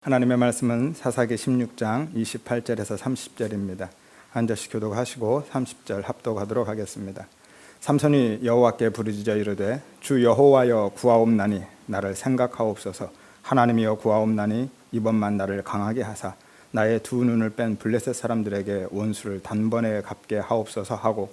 하나님의 말씀은 사사기 16장 28절에서 30절입니다. 한 절씩 교독하시고 30절 합독하도록 하겠습니다. 삼손이 여호와께 부르짖어 이르되 주 여호와여 구하옵나니 나를 생각하옵소서. 하나님이여 구하옵나니 이번만 나를 강하게 하사 나의 두 눈을 뺀 블레셋 사람들에게 원수를 단번에 갚게 하옵소서 하고,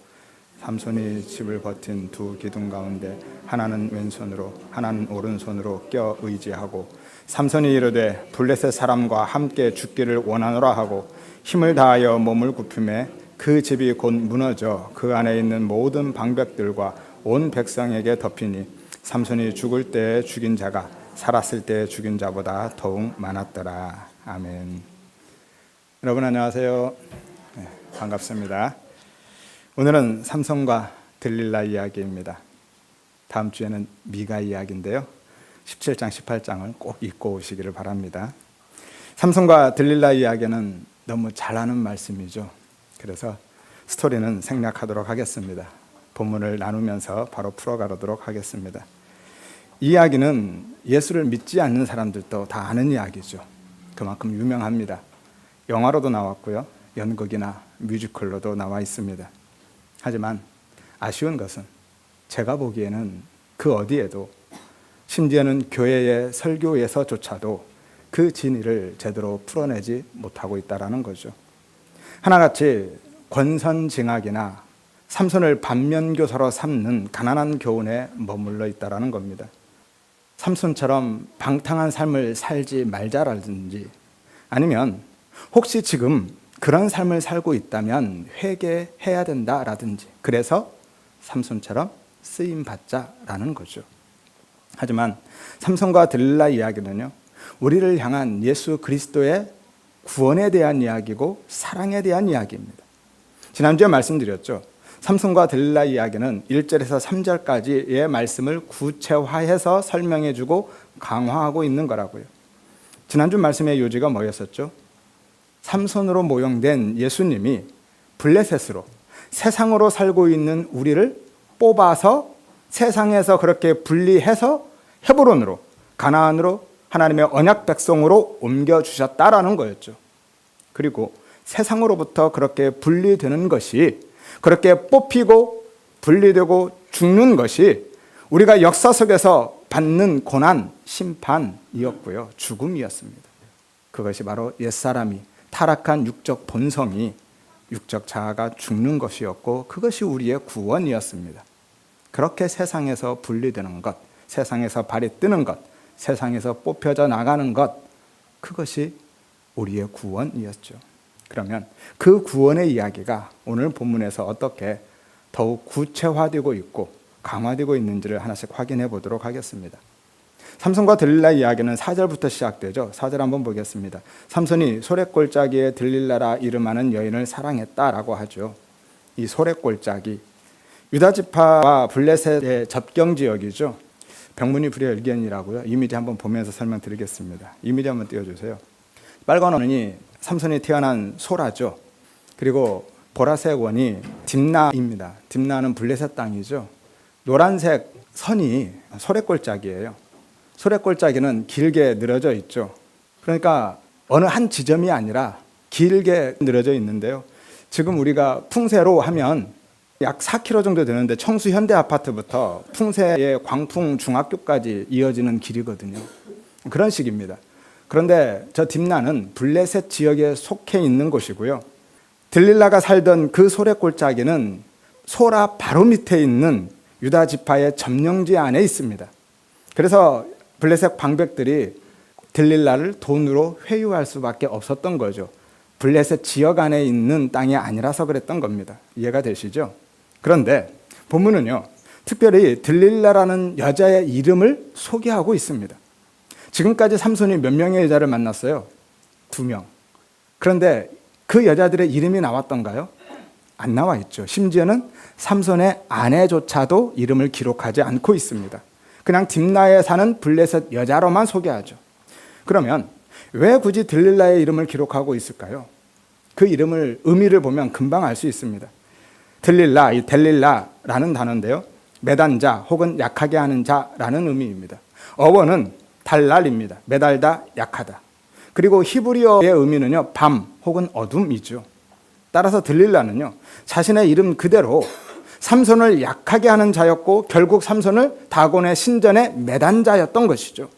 삼손이 집을 버틴 두 기둥 가운데 하나는 왼손으로 하나는 오른손으로 껴 의지하고, 삼손이 이르되 블레셋 사람과 함께 죽기를 원하노라 하고 힘을 다하여 몸을 굽히매 그 집이 곧 무너져 그 안에 있는 모든 방백들과 온 백성에게 덮이니 삼손이 죽을 때에 죽인 자가 살았을 때에 죽인 자보다 더욱 많았더라. 아멘. 여러분 안녕하세요. 반갑습니다. 오늘은 삼손과 들릴라 이야기입니다. 다음 주에는 미가 이야기인데요, 17장 18장을 꼭 읽고 오시기를 바랍니다. 삼손과 들릴라 이야기는 너무 잘 아는 말씀이죠. 그래서 스토리는 생략하도록 하겠습니다. 본문을 나누면서 바로 풀어가도록 하겠습니다. 이 이야기는 예수를 믿지 않는 사람들도 다 아는 이야기죠. 그만큼 유명합니다. 영화로도 나왔고요, 연극이나 뮤지컬로도 나와 있습니다. 하지만 아쉬운 것은 제가 보기에는 그 어디에도, 심지어는 교회의 설교에서조차도 그 진리를 제대로 풀어내지 못하고 있다는 거죠. 하나같이 권선징악이나 삼손을 반면교사로 삼는 가난한 교훈에 머물러 있다는 겁니다. 삼손처럼 방탕한 삶을 살지 말자라든지, 아니면 혹시 지금 그런 삶을 살고 있다면 회개해야 된다라든지, 그래서 삼손처럼 쓰임받자라는 거죠. 하지만 삼손과 들릴라 이야기는요, 우리를 향한 예수 그리스도의 구원에 대한 이야기고 사랑에 대한 이야기입니다. 지난주에 말씀드렸죠. 삼손과 들릴라 이야기는 1절에서 3절까지의 말씀을 구체화해서 설명해주고 강화하고 있는 거라고요. 지난주 말씀의 요지가 뭐였었죠? 삼손으로 모형된 예수님이 블레셋으로, 세상으로 살고 있는 우리를 뽑아서 세상에서 그렇게 분리해서 헤브론으로, 가나안으로, 하나님의 언약 백성으로 옮겨주셨다라는 거였죠. 그리고 세상으로부터 그렇게 분리되는 것이, 그렇게 뽑히고 분리되고 죽는 것이 우리가 역사 속에서 받는 고난, 심판이었고요, 죽음이었습니다. 그것이 바로 옛사람이, 타락한 육적 본성이, 육적 자아가 죽는 것이었고, 그것이 우리의 구원이었습니다. 그렇게 세상에서 분리되는 것, 세상에서 발이 뜨는 것, 세상에서 뽑혀져 나가는 것, 그것이 우리의 구원이었죠. 그러면 그 구원의 이야기가 오늘 본문에서 어떻게 더욱 구체화되고 있고 강화되고 있는지를 하나씩 확인해 보도록 하겠습니다. 삼손과 들릴라 이야기는 4절부터 시작되죠. 4절 한번 보겠습니다. 삼손이 소랫골짜기에 들릴라라 이름하는 여인을 사랑했다라고 하죠. 이 소랫골짜기, 유다지파와 블레셋의 접경지역이죠. 병문이 불여일견이라고요. 이미지 한번 보면서 설명드리겠습니다. 이미지 한번 띄워주세요. 빨간 원이 삼손이 태어난 소라죠. 그리고 보라색 원이 딥나입니다. 딥나는 블레셋 땅이죠. 노란색 선이 소랫골짜기예요. 소랫골짜기는 길게 늘어져 있죠. 그러니까 어느 한 지점이 아니라 길게 늘어져 있는데요. 지금 우리가 풍세로 하면 약 4km 정도 되는데 청수 현대아파트부터 풍세의 광풍 중학교까지 이어지는 길이거든요. 그런 식입니다. 그런데 저 딥나는 블레셋 지역에 속해 있는 곳이고요. 들릴라가 살던 그 소랫골짜기는 소라 바로 밑에 있는 유다 지파의 점령지 안에 있습니다. 그래서 블레셋 방백들이 들릴라를 돈으로 회유할 수밖에 없었던 거죠. 블레셋 지역 안에 있는 땅이 아니라서 그랬던 겁니다. 이해가 되시죠? 그런데 본문은요, 특별히 들릴라라는 여자의 이름을 소개하고 있습니다. 지금까지 삼손이 몇 명의 여자를 만났어요? 2명. 그런데 그 여자들의 이름이 나왔던가요? 안 나와 있죠. 심지어는 삼손의 아내조차도 이름을 기록하지 않고 있습니다. 그냥 딥나에 사는 블레셋 여자로만 소개하죠. 그러면 왜 굳이 들릴라의 이름을 기록하고 있을까요? 그 이름을 의미를 보면 금방 알 수 있습니다. 들릴라, 이 델릴라라는 단어인데요, 매단자 혹은 약하게 하는 자라는 의미입니다. 어원은 달랄입니다. 매달다, 약하다. 그리고 히브리어의 의미는요, 밤 혹은 어둠이죠. 따라서 들릴라는요, 자신의 이름 그대로 삼손을 약하게 하는 자였고 결국 삼손을 다곤의 신전에 매단 자였던 것이죠.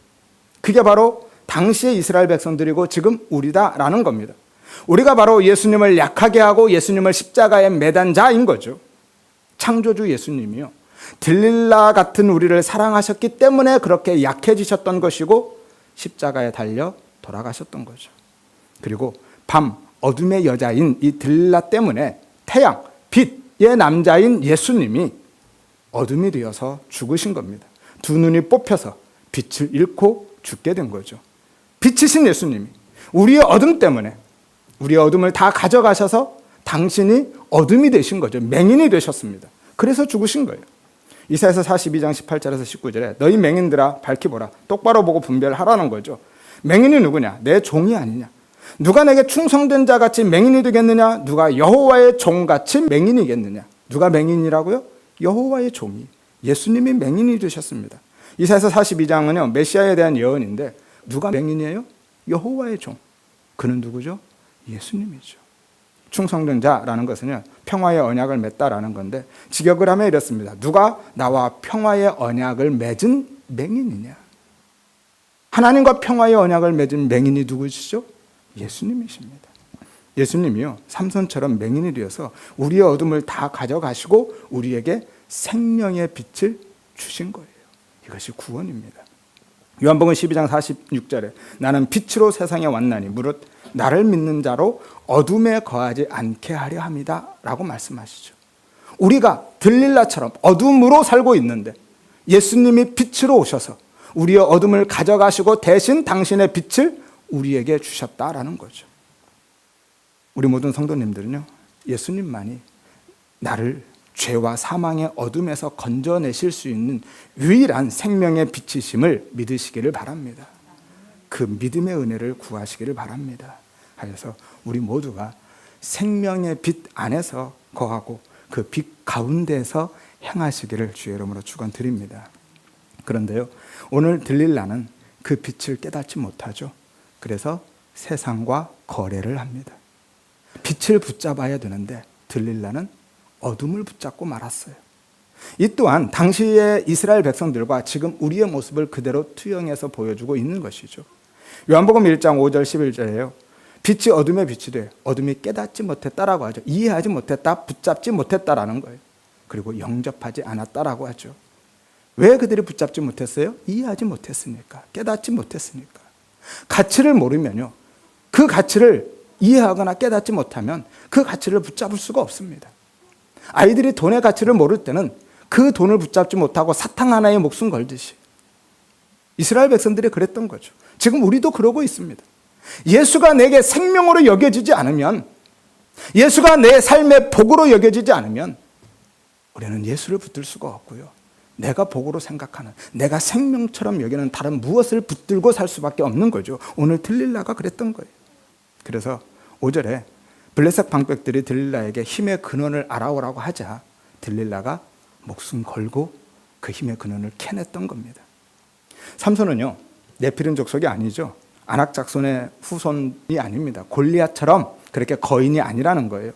그게 바로 당시의 이스라엘 백성들이고 지금 우리다라는 겁니다. 우리가 바로 예수님을 약하게 하고 예수님을 십자가에 매단 자인 거죠. 창조주 예수님이요, 들릴라 같은 우리를 사랑하셨기 때문에 그렇게 약해지셨던 것이고 십자가에 달려 돌아가셨던 거죠. 그리고 밤, 어둠의 여자인 이 들릴라 때문에 태양, 빛의 남자인 예수님이 어둠이 되어서 죽으신 겁니다. 두 눈이 뽑혀서 빛을 잃고 죽게 된 거죠. 빛이신 예수님이 우리의 어둠 때문에 우리의 어둠을 다 가져가셔서 당신이 어둠이 되신 거죠. 맹인이 되셨습니다. 그래서 죽으신 거예요. 이사야서 42장 18절에서 19절에 너희 맹인들아 밝히 보라, 똑바로 보고 분별하라는 거죠. 맹인이 누구냐? 내 종이 아니냐? 누가 내게 충성된 자같이 맹인이 되겠느냐? 누가 여호와의 종같이 맹인이겠느냐? 누가 맹인이라고요? 여호와의 종이, 예수님이 맹인이 되셨습니다. 이사야서 42장은요 메시아에 대한 예언인데 누가 맹인이에요? 여호와의 종. 그는 누구죠? 예수님이죠. 충성된 자라는 것은요 평화의 언약을 맺다라는 건데, 직역을 하면 이렇습니다. 누가 나와 평화의 언약을 맺은 맹인이냐? 하나님과 평화의 언약을 맺은 맹인이 누구시죠? 예수님이십니다. 예수님이요 삼손처럼 맹인이 되어서 우리의 어둠을 다 가져가시고 우리에게 생명의 빛을 주신 거예요. 이것이 구원입니다. 요한복음 12장 46절에 나는 빛으로 세상에 왔나니 무릇 나를 믿는 자로 어둠에 거하지 않게 하려 함이다 라고 말씀하시죠. 우리가 들릴라처럼 어둠으로 살고 있는데 예수님이 빛으로 오셔서 우리의 어둠을 가져가시고 대신 당신의 빛을 우리에게 주셨다라는 거죠. 우리 모든 성도님들은요 예수님만이 나를 죄와 사망의 어둠에서 건져내실 수 있는 유일한 생명의 빛이심을 믿으시기를 바랍니다. 그 믿음의 은혜를 구하시기를 바랍니다. 하여서 우리 모두가 생명의 빛 안에서 거하고 그 빛 가운데서 행하시기를 주의 이름으로 축원드립니다. 그런데요 오늘 들릴라는 그 빛을 깨닫지 못하죠. 그래서 세상과 거래를 합니다. 빛을 붙잡아야 되는데 들릴라는 어둠을 붙잡고 말았어요. 이 또한 당시의 이스라엘 백성들과 지금 우리의 모습을 그대로 투영해서 보여주고 있는 것이죠. 요한복음 1장 5절 11절에요. 빛이 어둠에 빛이 돼 어둠이 깨닫지 못했다라고 하죠. 이해하지 못했다, 붙잡지 못했다라는 거예요. 그리고 영접하지 않았다라고 하죠. 왜 그들이 붙잡지 못했어요? 이해하지 못했으니까, 깨닫지 못했으니까. 가치를 모르면요 그 가치를 이해하거나 깨닫지 못하면 그 가치를 붙잡을 수가 없습니다. 아이들이 돈의 가치를 모를 때는 그 돈을 붙잡지 못하고 사탕 하나에 목숨 걸듯이 이스라엘 백성들이 그랬던 거죠. 지금 우리도 그러고 있습니다. 예수가 내게 생명으로 여겨지지 않으면, 예수가 내 삶의 복으로 여겨지지 않으면 우리는 예수를 붙들 수가 없고요 내가 복으로 생각하는, 내가 생명처럼 여기는 다른 무엇을 붙들고 살 수밖에 없는 거죠. 오늘 들릴라가 그랬던 거예요. 그래서 5절에 블레셋 방백들이 들릴라에게 힘의 근원을 알아오라고 하자 들릴라가 목숨 걸고 그 힘의 근원을 캐냈던 겁니다. 삼손은요 네피림 족속이 아니죠. 아낙작손의 후손이 아닙니다. 골리앗처럼 그렇게 거인이 아니라는 거예요.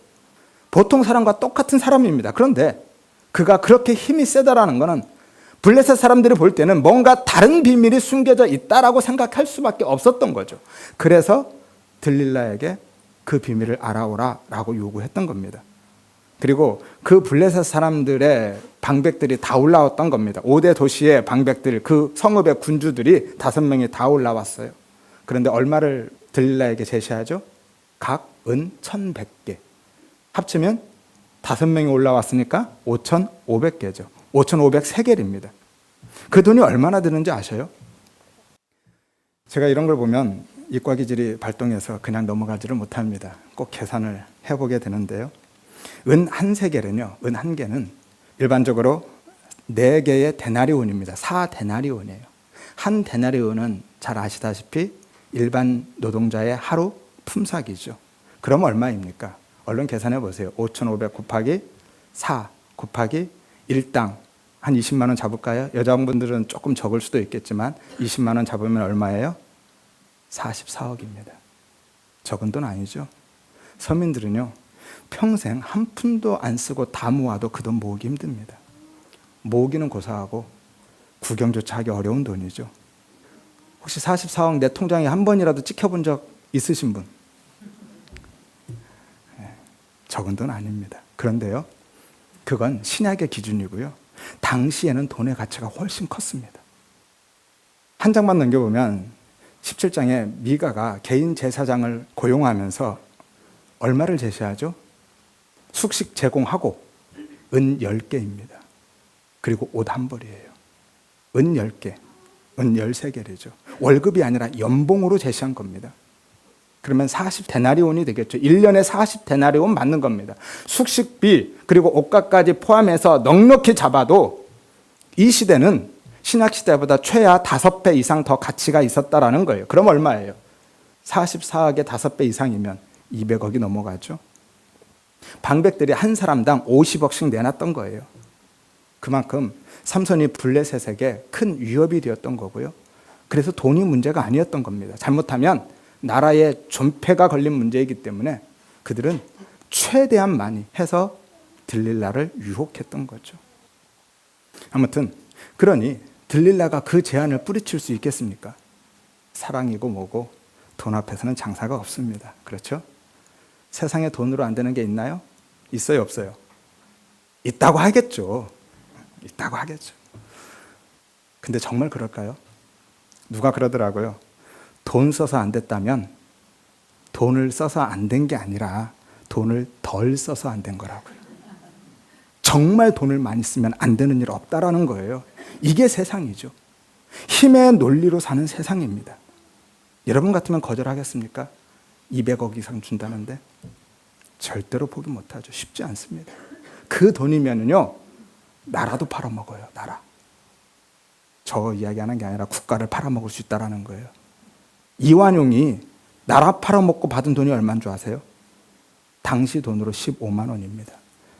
보통 사람과 똑같은 사람입니다. 그런데 그가 그렇게 힘이 세다라는 것은 블레셋 사람들이 볼 때는 뭔가 다른 비밀이 숨겨져 있다라고 생각할 수밖에 없었던 거죠. 그래서 들릴라에게 그 비밀을 알아오라라고 요구했던 겁니다. 그리고 그 블레셋 사람들의 방백들이 다 올라왔던 겁니다. 5대 도시의 방백들, 그 성읍의 군주들이 5명이 다 올라왔어요. 그런데 얼마를 들릴라에게 제시하죠? 각 은 1,100개. 합치면 5명이 올라왔으니까 5,500개죠. 5,503개입니다. 그 돈이 얼마나 드는지 아셔요? 제가 이런 걸 보면 이과 기질이 발동해서 그냥 넘어가지를 못합니다. 꼭 계산을 해보게 되는데요. 은 한 세겔은요, 은 한 개는 일반적으로 4개의 데나리온입니다. 4데나리온이에요. 한 데나리온은 잘 아시다시피 일반 노동자의 하루 품삯이죠. 그럼 얼마입니까? 얼른 계산해 보세요. 5,500 곱하기 4 곱하기 1당 한 20만 원 잡을까요? 여자분들은 조금 적을 수도 있겠지만 20만 원 잡으면 얼마예요? 44억입니다. 적은 돈 아니죠? 서민들은요, 평생 한 푼도 안 쓰고 다 모아도 그 돈 모으기 힘듭니다. 모으기는 고사하고 구경조차 하기 어려운 돈이죠. 혹시 44억 내 통장에 한 번이라도 찍혀본 적 있으신 분? 적은 돈 아닙니다. 그런데요, 그건 신약의 기준이고요. 당시에는 돈의 가치가 훨씬 컸습니다. 한 장만 넘겨보면 17장에 미가가 개인 제사장을 고용하면서 얼마를 제시하죠? 숙식 제공하고 은 10개입니다. 그리고 옷 한 벌이에요. 은 10개, 은 13개래죠. 월급이 아니라 연봉으로 제시한 겁니다. 그러면 40데나리온이 되겠죠. 1년에 40데나리온 맞는 겁니다. 숙식비 그리고 옷값까지 포함해서 넉넉히 잡아도 이 시대는 신약시대보다 최하 5배 이상 더 가치가 있었다라는 거예요. 그럼 얼마예요? 44억의 5배 이상이면 200억이 넘어가죠. 방백들이 한 사람당 50억씩 내놨던 거예요. 그만큼 삼손이 블레셋에게 큰 위협이 되었던 거고요. 그래서 돈이 문제가 아니었던 겁니다. 잘못하면 나라에 존폐가 걸린 문제이기 때문에 그들은 최대한 많이 해서 들릴라를 유혹했던 거죠. 아무튼 그러니 들릴라가 그 제안을 뿌리칠 수 있겠습니까? 사랑이고 뭐고 돈 앞에서는 장사가 없습니다. 그렇죠? 세상에 돈으로 안 되는 게 있나요? 있어요, 없어요? 있다고 하겠죠. 있다고 하겠죠. 근데 정말 그럴까요? 누가 그러더라고요. 돈 써서 안 됐다면 돈을 써서 안 된 게 아니라 돈을 덜 써서 안 된 거라고요. 정말 돈을 많이 쓰면 안 되는 일 없다라는 거예요. 이게 세상이죠. 힘의 논리로 사는 세상입니다. 여러분 같으면 거절하겠습니까? 200억 이상 준다는데 절대로 포기 못하죠. 쉽지 않습니다. 그 돈이면요 나라도 팔아먹어요. 나라. 저 이야기하는 게 아니라 국가를 팔아먹을 수 있다는 거예요. 이완용이 나라 팔아먹고 받은 돈이 얼마인 줄 아세요? 당시 돈으로 15만 원입니다.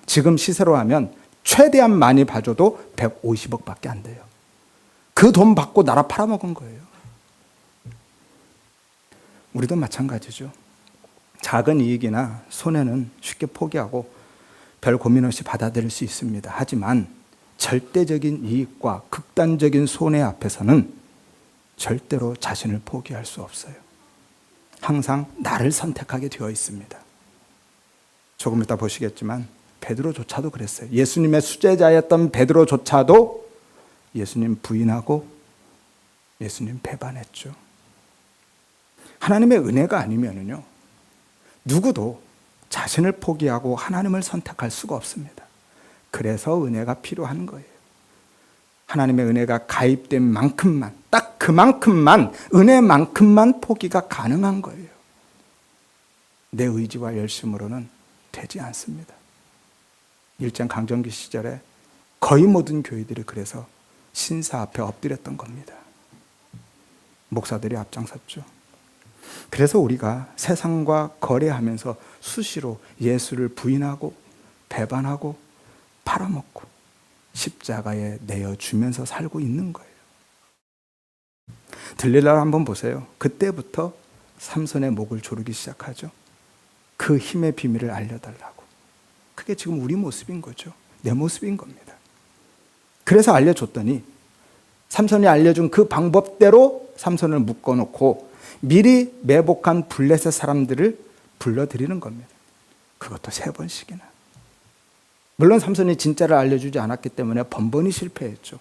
지금 시세로 하면 최대한 많이 봐줘도 150억밖에 안 돼요. 그 돈 받고 나라 팔아먹은 거예요. 우리도 마찬가지죠. 작은 이익이나 손해는 쉽게 포기하고 별 고민 없이 받아들일 수 있습니다. 하지만 절대적인 이익과 극단적인 손해 앞에서는 절대로 자신을 포기할 수 없어요. 항상 나를 선택하게 되어 있습니다. 조금 이따 보시겠지만 베드로조차도 그랬어요. 예수님의 수제자였던 베드로조차도 예수님 부인하고 예수님 배반했죠. 하나님의 은혜가 아니면요 누구도 자신을 포기하고 하나님을 선택할 수가 없습니다. 그래서 은혜가 필요한 거예요. 하나님의 은혜가 가입된 만큼만, 딱 그만큼만, 은혜만큼만 포기가 가능한 거예요. 내 의지와 열심으로는 되지 않습니다. 일전 강점기 시절에 거의 모든 교회들이 그래서 신사 앞에 엎드렸던 겁니다. 목사들이 앞장섰죠. 그래서 우리가 세상과 거래하면서 수시로 예수를 부인하고 배반하고 팔아먹고 십자가에 내어주면서 살고 있는 거예요. 들릴라를 한번 보세요. 그때부터 삼손의 목을 조르기 시작하죠. 그 힘의 비밀을 알려달라고. 그게 지금 우리 모습인 거죠. 내 모습인 겁니다. 그래서 알려줬더니 삼손이 알려준 그 방법대로 삼손을 묶어놓고 미리 매복한 블레셋 사람들을 불러들이는 겁니다. 그것도 3번씩이나. 물론 삼손이 진짜를 알려주지 않았기 때문에 번번이 실패했죠.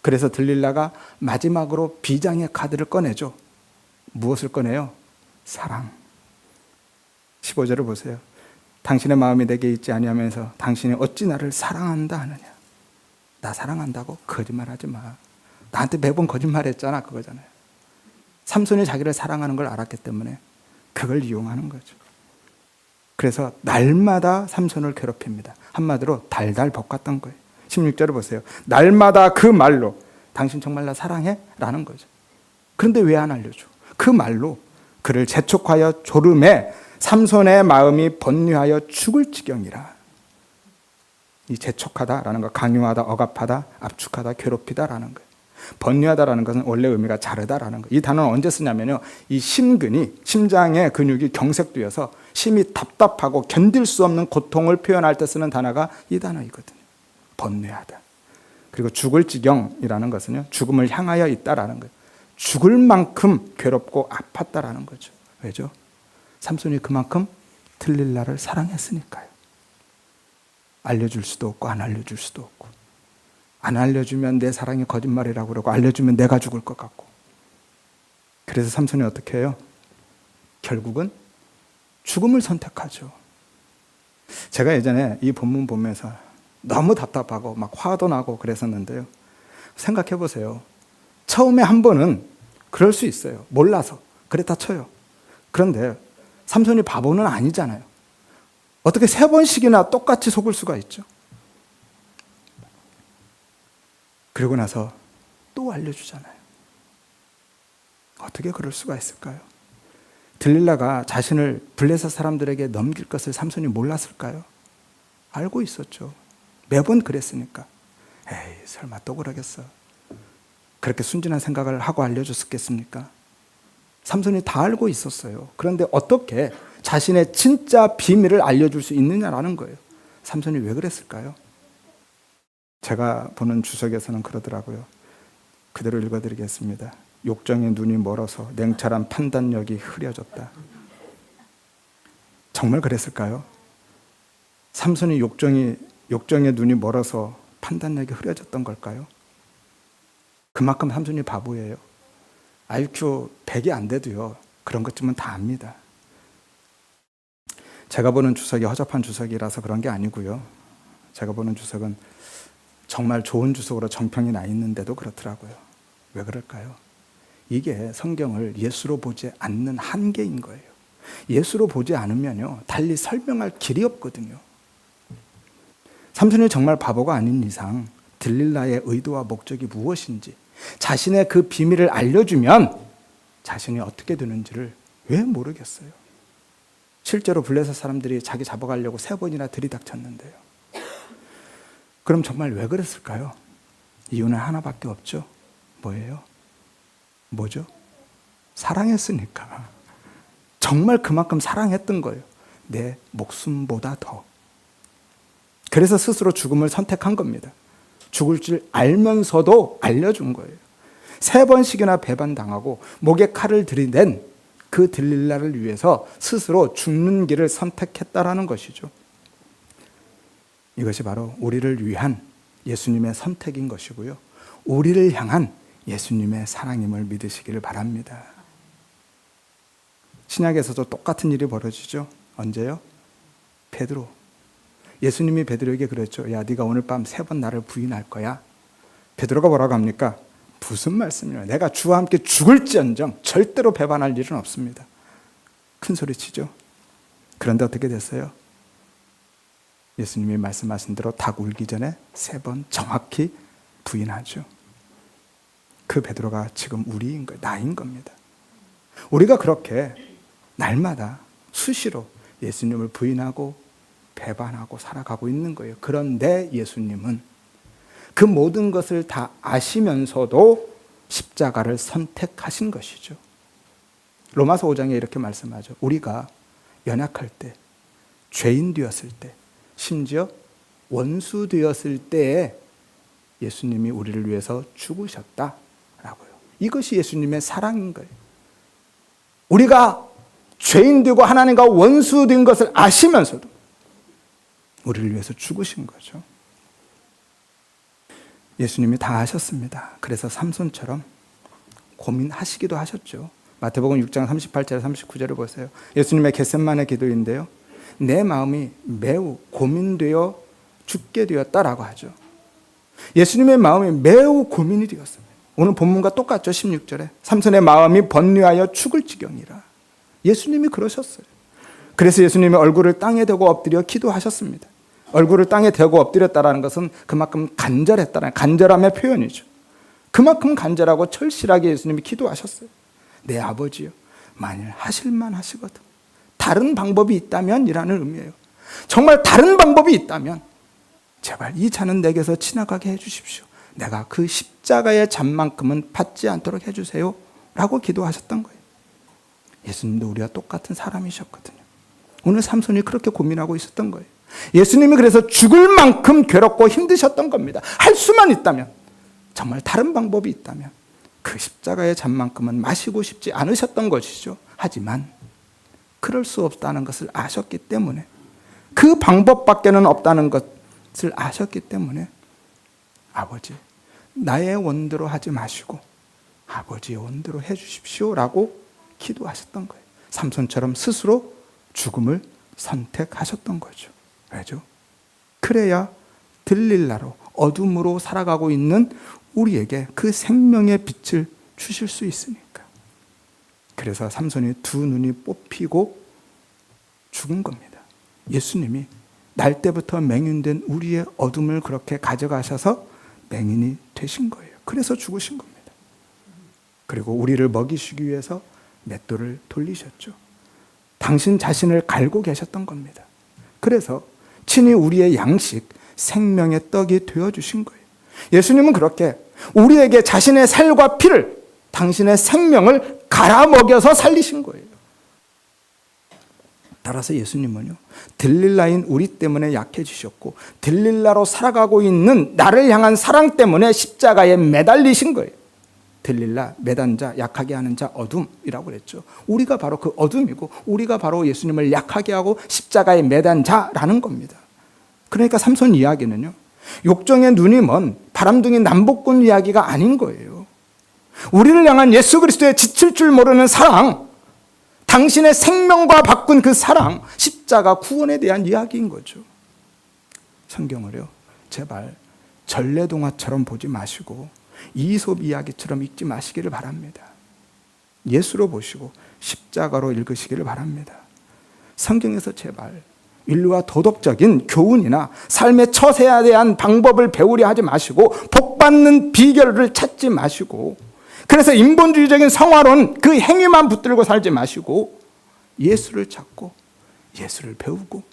그래서 들릴라가 마지막으로 비장의 카드를 꺼내죠. 무엇을 꺼내요? 사랑. 15절을 보세요. 당신의 마음이 내게 있지 아니하면서 당신이 어찌 나를 사랑한다 하느냐. 나 사랑한다고? 거짓말하지 마. 나한테 매번 거짓말했잖아. 그거잖아요. 삼손이 자기를 사랑하는 걸 알았기 때문에 그걸 이용하는 거죠. 그래서 날마다 삼손을 괴롭힙니다. 한마디로 달달 볶았던 거예요. 16절을 보세요. 날마다 그 말로 당신 정말 나 사랑해? 라는 거죠. 그런데 왜 안 알려줘? 그 말로 그를 재촉하여 졸음에 삼손의 마음이 번뇌하여 죽을 지경이라. 이 재촉하다라는 거 강요하다, 억압하다, 압축하다, 괴롭히다라는 거예요. 번뇌하다라는 것은 원래 의미가 자르다라는 거. 이 단어는 언제 쓰냐면요, 이 심근이, 심장의 근육이 경색되어서 심히 답답하고 견딜 수 없는 고통을 표현할 때 쓰는 단어가 이 단어이거든요. 번뇌하다. 그리고 죽을 지경이라는 것은요, 죽음을 향하여 있다라는 거예요. 죽을 만큼 괴롭고 아팠다라는 거죠. 왜죠? 삼손이 그만큼 들릴라를 사랑했으니까요. 알려줄 수도 없고 안 알려줄 수도 없고, 안 알려주면 내 사랑이 거짓말이라고 그러고, 알려주면 내가 죽을 것 같고. 그래서 삼손이 어떻게 해요? 결국은 죽음을 선택하죠. 제가 예전에 이 본문 보면서 너무 답답하고 막 화도 나고 그랬었는데요, 생각해 보세요. 처음에 한 번은 그럴 수 있어요. 몰라서 그랬다 쳐요. 그런데 삼손이 바보는 아니잖아요. 어떻게 3번씩이나 똑같이 속을 수가 있죠? 그러고 나서 또 알려주잖아요. 어떻게 그럴 수가 있을까요? 들릴라가 자신을 블레셋 사람들에게 넘길 것을 삼손이 몰랐을까요? 알고 있었죠. 매번 그랬으니까. 에이, 설마 또 그러겠어. 그렇게 순진한 생각을 하고 알려줬었겠습니까? 삼손이 다 알고 있었어요. 그런데 어떻게 자신의 진짜 비밀을 알려줄 수 있느냐라는 거예요. 삼손이 왜 그랬을까요? 제가 보는 주석에서는 그러더라고요. 그대로 읽어드리겠습니다. 욕정의 눈이 멀어서 냉철한 판단력이 흐려졌다. 정말 그랬을까요? 삼손이 욕정의 눈이 멀어서 판단력이 흐려졌던 걸까요? 그만큼 삼손이 바보예요. IQ 100이 안 돼도요, 그런 것쯤은 다 압니다. 제가 보는 주석이 허접한 주석이라서 그런 게 아니고요, 제가 보는 주석은 정말 좋은 주석으로 정평이 나 있는데도 그렇더라고요. 왜 그럴까요? 이게 성경을 예수로 보지 않는 한계인 거예요. 예수로 보지 않으면요, 달리 설명할 길이 없거든요. 삼손이 정말 바보가 아닌 이상 들릴라의 의도와 목적이 무엇인지, 자신의 그 비밀을 알려주면 자신이 어떻게 되는지를 왜 모르겠어요? 실제로 블레셋 사람들이 자기 잡아가려고 3번이나 들이닥쳤는데요. 그럼 정말 왜 그랬을까요? 이유는 하나밖에 없죠. 뭐예요? 뭐죠? 사랑했으니까. 정말 그만큼 사랑했던 거예요. 내 목숨보다 더. 그래서 스스로 죽음을 선택한 겁니다. 죽을 줄 알면서도 알려준 거예요. 3번씩이나 배반당하고 목에 칼을 들이댄 그 들릴라를 위해서 스스로 죽는 길을 선택했다라는 것이죠. 이것이 바로 우리를 위한 예수님의 선택인 것이고요, 우리를 향한 예수님의 사랑임을 믿으시기를 바랍니다. 신약에서도 똑같은 일이 벌어지죠. 언제요? 베드로. 예수님이 베드로에게 그랬죠. 야, 네가 오늘 밤 3번 나를 부인할 거야. 베드로가 뭐라고 합니까? 무슨 말씀이에요? 내가 주와 함께 죽을지언정 절대로 배반할 일은 없습니다. 큰 소리치죠. 그런데 어떻게 됐어요? 예수님이 말씀하신 대로 닭 울기 전에 3번 정확히 부인하죠. 그 베드로가 지금 우리인 거예요. 나인 겁니다. 우리가 그렇게 날마다 수시로 예수님을 부인하고 배반하고 살아가고 있는 거예요. 그런데 예수님은 그 모든 것을 다 아시면서도 십자가를 선택하신 것이죠. 로마서 5장에 이렇게 말씀하죠. 우리가 연약할 때, 죄인 되었을 때, 심지어 원수 되었을 때에 예수님이 우리를 위해서 죽으셨다라고요. 이것이 예수님의 사랑인 거예요. 우리가 죄인 되고 하나님과 원수 된 것을 아시면서도 우리를 위해서 죽으신 거죠. 예수님이 다 하셨습니다. 그래서 삼손처럼 고민하시기도 하셨죠. 마태복음 6장 38절 39절을 보세요. 예수님의 겟세마네 기도인데요, 내 마음이 매우 고민되어 죽게 되었다라고 하죠. 예수님의 마음이 매우 고민이 되었습니다. 오늘 본문과 똑같죠. 16절에 삼손의 마음이 번뇌하여 죽을 지경이라. 예수님이 그러셨어요. 그래서 예수님이 얼굴을 땅에 대고 엎드려 기도하셨습니다. 얼굴을 땅에 대고 엎드렸다는 것은 그만큼 간절했다는, 간절함의 표현이죠. 그만큼 간절하고 철실하게 예수님이 기도하셨어요. 내 아버지요, 만일 하실만 하시거든, 다른 방법이 있다면 이라는 의미예요. 정말 다른 방법이 있다면 제발 이 잔은 내게서 지나가게 해주십시오. 내가 그 십자가의 잔만큼은 받지 않도록 해주세요 라고 기도하셨던 거예요. 예수님도 우리와 똑같은 사람이셨거든요. 오늘 삼손이 그렇게 고민하고 있었던 거예요. 예수님이 그래서 죽을 만큼 괴롭고 힘드셨던 겁니다. 할 수만 있다면, 정말 다른 방법이 있다면 그 십자가의 잔만큼은 마시고 싶지 않으셨던 것이죠. 하지만 그럴 수 없다는 것을 아셨기 때문에, 그 방법밖에는 없다는 것을 아셨기 때문에, 아버지, 나의 원대로 하지 마시고 아버지의 원대로 해주십시오 라고 기도하셨던 거예요. 삼손처럼 스스로 죽음을 선택하셨던 거죠. 왜죠? 그래야 들릴라로, 어둠으로 살아가고 있는 우리에게 그 생명의 빛을 주실 수 있으니까. 그래서 삼손이 두 눈이 뽑히고 죽은 겁니다. 예수님이 날 때부터 맹인된 우리의 어둠을 그렇게 가져가셔서 맹인이 되신 거예요. 그래서 죽으신 겁니다. 그리고 우리를 먹이시기 위해서 맷돌을 돌리셨죠. 당신 자신을 갈고 계셨던 겁니다. 그래서 친히 우리의 양식, 생명의 떡이 되어주신 거예요. 예수님은 그렇게 우리에게 자신의 살과 피를, 당신의 생명을 갈아먹여서 살리신 거예요. 따라서 예수님은요, 들릴라인 우리 때문에 약해지셨고, 들릴라로 살아가고 있는 나를 향한 사랑 때문에 십자가에 매달리신 거예요. 들릴라, 매단 자, 약하게 하는 자, 어둠이라고 그랬죠. 우리가 바로 그 어둠이고, 우리가 바로 예수님을 약하게 하고 십자가에 매단 자라는 겁니다. 그러니까 삼손 이야기는요, 욕정의 눈이 먼 바람둥이 남복군 이야기가 아닌 거예요. 우리를 향한 예수 그리스도의 지칠 줄 모르는 사랑, 당신의 생명과 바꾼 그 사랑, 십자가 구원에 대한 이야기인 거죠. 성경을요, 제발 전래동화처럼 보지 마시고 이솝 이야기처럼 읽지 마시기를 바랍니다. 예수로 보시고 십자가로 읽으시기를 바랍니다. 성경에서 제발 인류와 도덕적인 교훈이나 삶의 처세에 대한 방법을 배우려 하지 마시고, 복받는 비결을 찾지 마시고, 그래서 인본주의적인 성화론 그 행위만 붙들고 살지 마시고, 예수를 찾고 예수를 배우고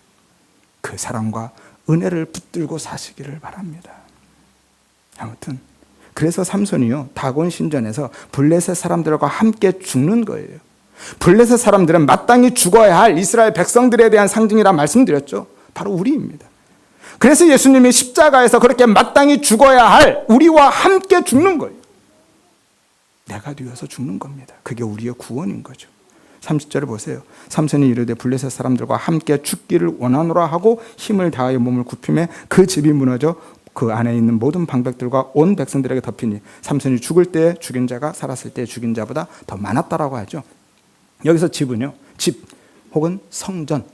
그 사랑과 은혜를 붙들고 사시기를 바랍니다. 아무튼 그래서 삼손이요, 다곤 신전에서 블레셋 사람들과 함께 죽는 거예요. 블레셋 사람들은 마땅히 죽어야 할 이스라엘 백성들에 대한 상징이라 말씀드렸죠. 바로 우리입니다. 그래서 예수님이 십자가에서 그렇게 마땅히 죽어야 할 우리와 함께 죽는 거예요. 내가 되어서 죽는 겁니다. 그게 우리의 구원인 거죠. 30절을 보세요. 삼손이 이르되 블레셋 사람들과 함께 죽기를 원하노라 하고 힘을 다하여 몸을 굽히매 그 집이 무너져 그 안에 있는 모든 방백들과 온 백성들에게 덮이니 삼손이 죽을 때 죽인 자가 살았을 때 죽인 자보다 더 많았다라고 하죠. 여기서 집은요, 집 혹은 성전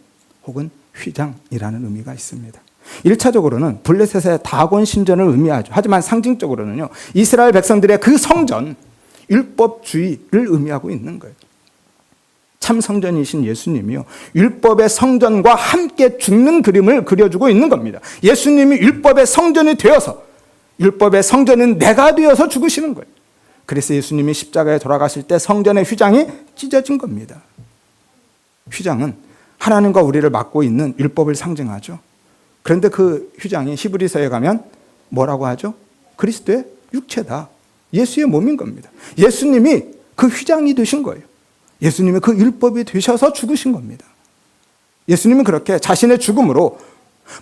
혹은 휘장이라는 의미가 있습니다. 1차적으로는 블레셋의 다곤 신전을 의미하죠. 하지만 상징적으로는요, 이스라엘 백성들의 그 성전, 율법주의를 의미하고 있는 거예요. 참 성전이신 예수님이요, 율법의 성전과 함께 죽는 그림을 그려주고 있는 겁니다. 예수님이 율법의 성전이 되어서, 율법의 성전은 내가 되어서 죽으시는 거예요. 그래서 예수님이 십자가에 돌아가실 때 성전의 휘장이 찢어진 겁니다. 휘장은 하나님과 우리를 막고 있는 율법을 상징하죠. 그런데 그 휘장이 히브리서에 가면 뭐라고 하죠? 그리스도의 육체다, 예수의 몸인 겁니다. 예수님이 그 휘장이 되신 거예요. 예수님이 그 율법이 되셔서 죽으신 겁니다. 예수님은 그렇게 자신의 죽음으로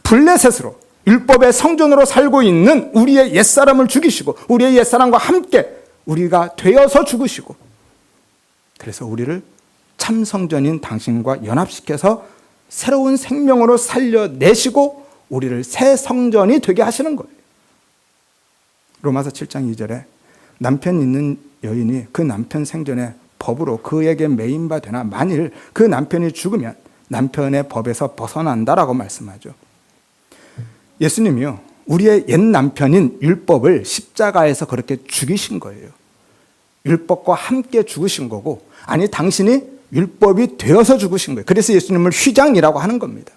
블레셋으로, 율법의 성전으로 살고 있는 우리의 옛사람을 죽이시고, 우리의 옛사람과 함께 우리가 되어서 죽으시고, 그래서 우리를 참 성전인 당신과 연합시켜서 새로운 생명으로 살려내시고 우리를 새 성전이 되게 하시는 거예요. 로마서 7장 2절에 남편 있는 여인이 그 남편 생전에 법으로 그에게 매인바 되나 만일 그 남편이 죽으면 남편의 법에서 벗어난다라고 말씀하죠. 예수님이요, 우리의 옛 남편인 율법을 십자가에서 그렇게 죽이신 거예요. 율법과 함께 죽으신 거고, 아니 당신이 율법이 되어서 죽으신 거예요. 그래서 예수님을 휘장이라고 하는 겁니다.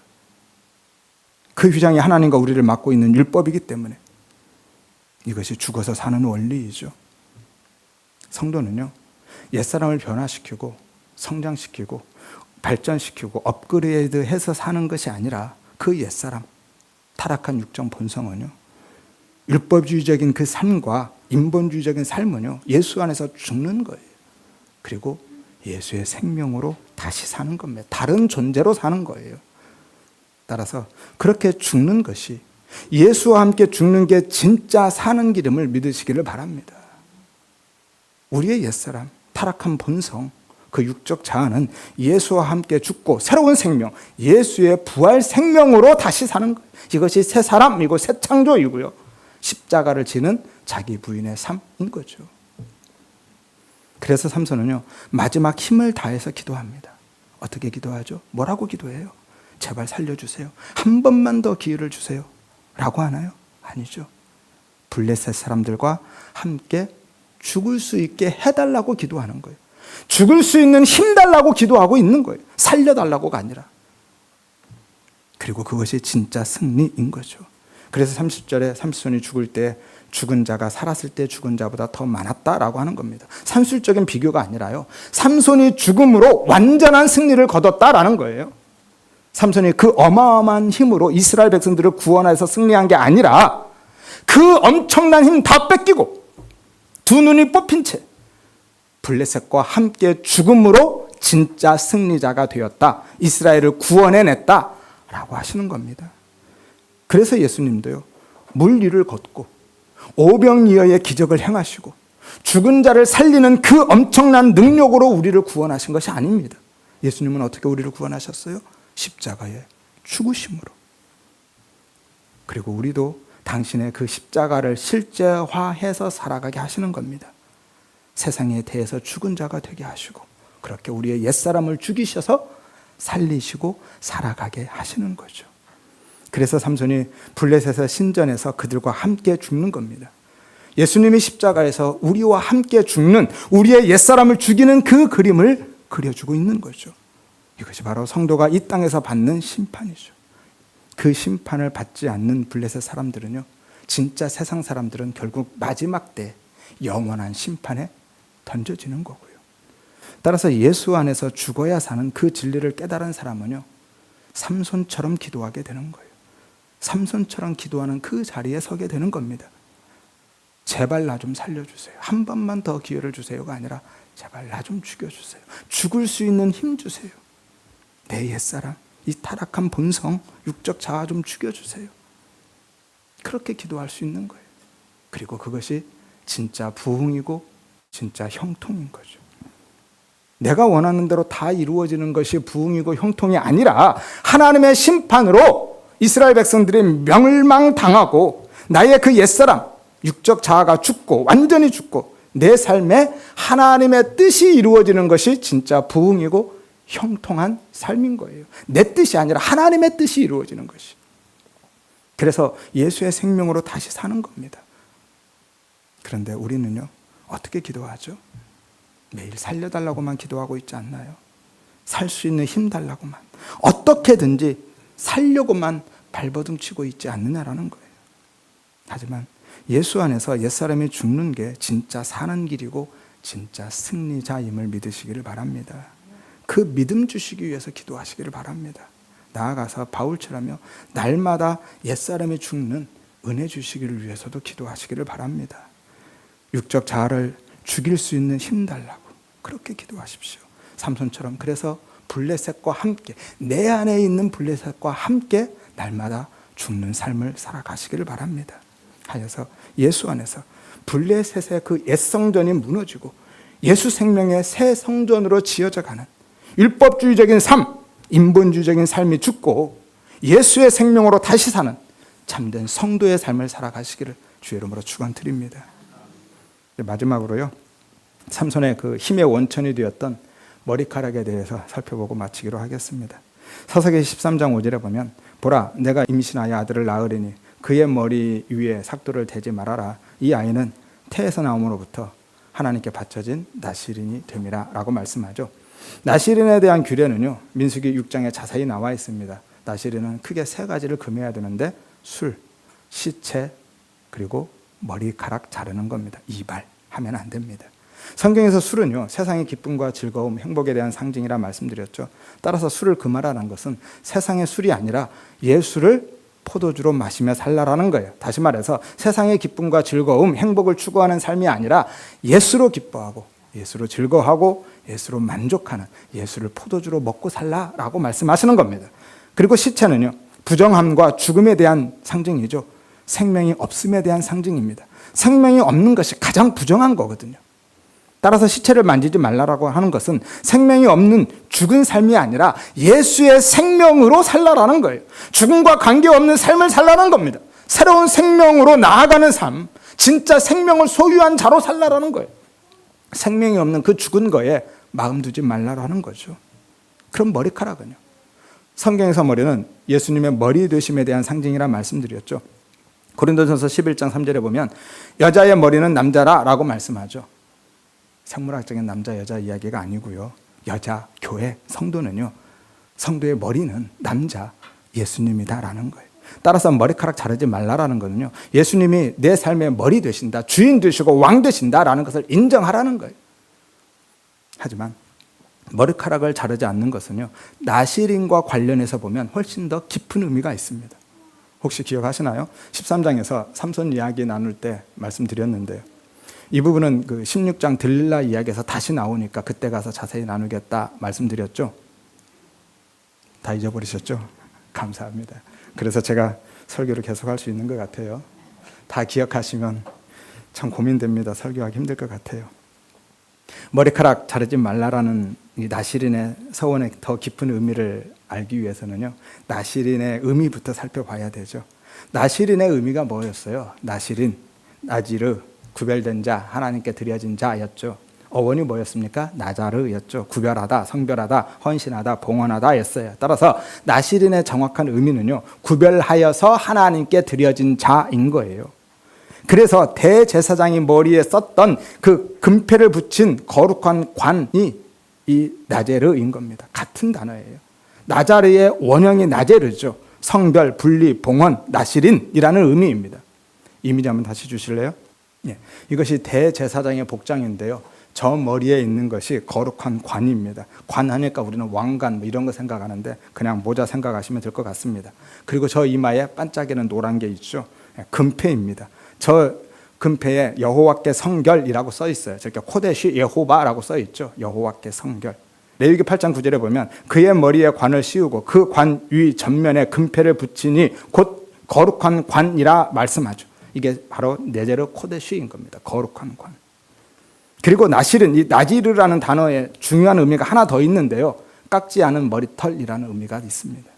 그 휘장이 하나님과 우리를 막고 있는 율법이기 때문에 이것이 죽어서 사는 원리이죠. 성도는요, 옛사람을 변화시키고 성장시키고 발전시키고 업그레이드해서 사는 것이 아니라 그 옛사람, 타락한 육정 본성은요, 율법주의적인 그 삶과 인본주의적인 삶은요, 예수 안에서 죽는 거예요. 그리고 예수의 생명으로 다시 사는 겁니다. 다른 존재로 사는 거예요. 따라서 그렇게 죽는 것이, 예수와 함께 죽는 게 진짜 사는 길임을 믿으시기를 바랍니다. 우리의 옛사람, 타락한 본성, 그 육적 자아는 예수와 함께 죽고 새로운 생명, 예수의 부활 생명으로 다시 사는 거예요. 이것이 새 사람이고 새 창조이고요, 십자가를 지는 자기 부인의 삶인 거죠. 그래서 삼손은요, 마지막 힘을 다해서 기도합니다. 어떻게 기도하죠? 뭐라고 기도해요? 제발 살려주세요. 한 번만 더 기회를 주세요. 라고 하나요? 아니죠. 블레셋 사람들과 함께 죽을 수 있게 해달라고 기도하는 거예요. 죽을 수 있는 힘 달라고 기도하고 있는 거예요. 살려달라고가 아니라. 그리고 그것이 진짜 승리인 거죠. 그래서 30절에 삼손이 죽을 때 죽은 자가 살았을 때 죽은 자보다 더 많았다라고 하는 겁니다. 산술적인 비교가 아니라요, 삼손이 죽음으로 완전한 승리를 거뒀다라는 거예요. 삼손이 그 어마어마한 힘으로 이스라엘 백성들을 구원해서 승리한 게 아니라 그 엄청난 힘 다 뺏기고 두 눈이 뽑힌 채 블레셋과 함께 죽음으로 진짜 승리자가 되었다, 이스라엘을 구원해냈다 라고 하시는 겁니다. 그래서 예수님도요, 물 위를 걷고 오병이어의 기적을 행하시고 죽은 자를 살리는 그 엄청난 능력으로 우리를 구원하신 것이 아닙니다. 예수님은 어떻게 우리를 구원하셨어요? 십자가의 죽으심으로. 그리고 우리도 당신의 그 십자가를 실제화해서 살아가게 하시는 겁니다. 세상에 대해서 죽은 자가 되게 하시고 그렇게 우리의 옛사람을 죽이셔서 살리시고 살아가게 하시는 거죠. 그래서 삼손이 블레셋의 신전에서 그들과 함께 죽는 겁니다. 예수님이 십자가에서 우리와 함께 죽는, 우리의 옛사람을 죽이는 그 그림을 그려주고 있는 거죠. 이것이 바로 성도가 이 땅에서 받는 심판이죠. 그 심판을 받지 않는 블레셋 사람들은요, 진짜 세상 사람들은 결국 마지막 때 영원한 심판에 던져지는 거고요. 따라서 예수 안에서 죽어야 사는 그 진리를 깨달은 사람은요, 삼손처럼 기도하게 되는 거예요. 삼손처럼 기도하는 그 자리에 서게 되는 겁니다. 제발 나 좀 살려주세요. 한 번만 더 기회를 주세요가 아니라 제발 나 좀 죽여주세요. 죽을 수 있는 힘 주세요. 내 옛사람, 이 타락한 본성, 육적 자아 좀 죽여주세요. 그렇게 기도할 수 있는 거예요. 그리고 그것이 진짜 부흥이고 진짜 형통인 거죠. 내가 원하는 대로 다 이루어지는 것이 부흥이고 형통이 아니라 하나님의 심판으로 이스라엘 백성들이 멸망당하고 나의 그 옛사람, 육적 자아가 죽고 완전히 죽고 내 삶에 하나님의 뜻이 이루어지는 것이 진짜 부흥이고 형통한 삶인 거예요. 내 뜻이 아니라 하나님의 뜻이 이루어지는 것이. 그래서 예수의 생명으로 다시 사는 겁니다. 그런데 우리는요, 어떻게 기도하죠? 매일 살려달라고만 기도하고 있지 않나요? 살 수 있는 힘 달라고만, 어떻게든지 살려고만 발버둥 치고 있지 않느냐라는 거예요. 하지만 예수 안에서 옛사람이 죽는 게 진짜 사는 길이고 진짜 승리자임을 믿으시기를 바랍니다. 그 믿음 주시기 위해서 기도하시기를 바랍니다. 나아가서 바울처럼요, 날마다 옛사람이 죽는 은혜 주시기를 위해서도 기도하시기를 바랍니다. 육적 자아를 죽일 수 있는 힘 달라고 그렇게 기도하십시오. 삼손처럼. 그래서 블레셋과 함께, 내 안에 있는 블레셋과 함께 날마다 죽는 삶을 살아가시기를 바랍니다. 하여서 예수 안에서 블레셋의 그 옛 성전이 무너지고 예수 생명의 새 성전으로 지어져 가는 율법주의적인 삶, 인본주의적인 삶이 죽고 예수의 생명으로 다시 사는 참된 성도의 삶을 살아가시기를 주의 이름으로 축원드립니다. 마지막으로요, 삼손의 그 힘의 원천이 되었던 머리카락에 대해서 살펴보고 마치기로 하겠습니다. 사사기 13장 5절에 보면, 보라, 내가 임신하여 아들을 낳으리니 그의 머리 위에 삭도를 대지 말아라. 이 아이는 태에서 나옴으로부터 하나님께 바쳐진 나실인이 됨이라 라고 말씀하죠. 나실인에 대한 규례는요, 민수기 6장에 자세히 나와 있습니다. 나실인은 크게 세 가지를 금해야 되는데, 술, 시체, 그리고 머리카락 자르는 겁니다. 이발 하면 안 됩니다. 성경에서 술은요, 세상의 기쁨과 즐거움, 행복에 대한 상징이라 말씀드렸죠. 따라서 술을 금하라는 것은 세상의 술이 아니라 예수를 포도주로 마시며 살라라는 거예요. 다시 말해서 세상의 기쁨과 즐거움, 행복을 추구하는 삶이 아니라 예수로 기뻐하고 예수로 즐거워하고 예수로 만족하는, 예수를 포도주로 먹고 살라라고 말씀하시는 겁니다. 그리고 시체는요, 부정함과 죽음에 대한 상징이죠. 생명이 없음에 대한 상징입니다. 생명이 없는 것이 가장 부정한 거거든요. 따라서 시체를 만지지 말라라고 하는 것은 생명이 없는 죽은 삶이 아니라 예수의 생명으로 살라라는 거예요. 죽음과 관계없는 삶을 살라는 겁니다. 새로운 생명으로 나아가는 삶, 진짜 생명을 소유한 자로 살라라는 거예요. 생명이 없는 그 죽은 거에 마음 두지 말라라는 거죠. 그럼 머리카락은요? 성경에서 머리는 예수님의 머리 되심에 대한 상징이라 말씀드렸죠. 고린도전서 11장 3절에 보면 여자의 머리는 남자라라고 말씀하죠. 생물학적인 남자 여자 이야기가 아니고요. 여자, 교회, 성도는요, 성도의 머리는 남자, 예수님이다라는 거예요. 따라서 머리카락 자르지 말라라는 거는요, 예수님이 내 삶의 머리 되신다, 주인 되시고 왕 되신다라는 것을 인정하라는 거예요. 하지만 머리카락을 자르지 않는 것은요, 나실인과 관련해서 보면 훨씬 더 깊은 의미가 있습니다. 혹시 기억하시나요? 13장에서 삼손 이야기 나눌 때 말씀드렸는데요. 이 부분은 그 16장 들릴라 이야기에서 다시 나오니까 그때 가서 자세히 나누겠다 말씀드렸죠. 다 잊어버리셨죠? 감사합니다. 그래서 제가 설교를 계속할 수 있는 것 같아요. 다 기억하시면 참 고민됩니다. 설교하기 힘들 것 같아요. 머리카락 자르지 말라라는 이 나실인의 서원의 더 깊은 의미를 알기 위해서는요, 나실인의 의미부터 살펴봐야 되죠. 나실인의 의미가 뭐였어요? 나실인, 나지르, 구별된 자, 하나님께 드려진 자였죠. 어원이 뭐였습니까? 나자르였죠. 구별하다, 성별하다, 헌신하다, 봉헌하다 였어요. 따라서 나실인의 정확한 의미는요, 구별하여서 하나님께 드려진 자인 거예요. 그래서 대제사장이 머리에 썼던 그 금패를 붙인 거룩한 관이 이 나제르인 겁니다. 같은 단어예요. 나자르의 원형이 나제르죠. 성별, 분리, 봉헌, 나실인이라는 의미입니다. 이미지 한번 다시 주실래요? 예, 이것이 대제사장의 복장인데요. 저 머리에 있는 것이 거룩한 관입니다. 관하니까 우리는 왕관 뭐 이런 거 생각하는데 그냥 모자 생각하시면 될 것 같습니다. 그리고 저 이마에 반짝이는 노란 게 있죠. 예, 금패입니다. 저 금패에 여호와께 성결이라고 써 있어요. 저렇게 코데시 예호바라고 써 있죠. 여호와께 성결. 레위기 8장 9절에 보면 그의 머리에 관을 씌우고 그 관 위 전면에 금패를 붙이니 곧 거룩한 관이라 말씀하죠. 이게 바로 네제르 코데시인 겁니다. 거룩한 관. 그리고 나실은 이 나지르라는 단어에 중요한 의미가 하나 더 있는데요. 깎지 않은 머리털이라는 의미가 있습니다.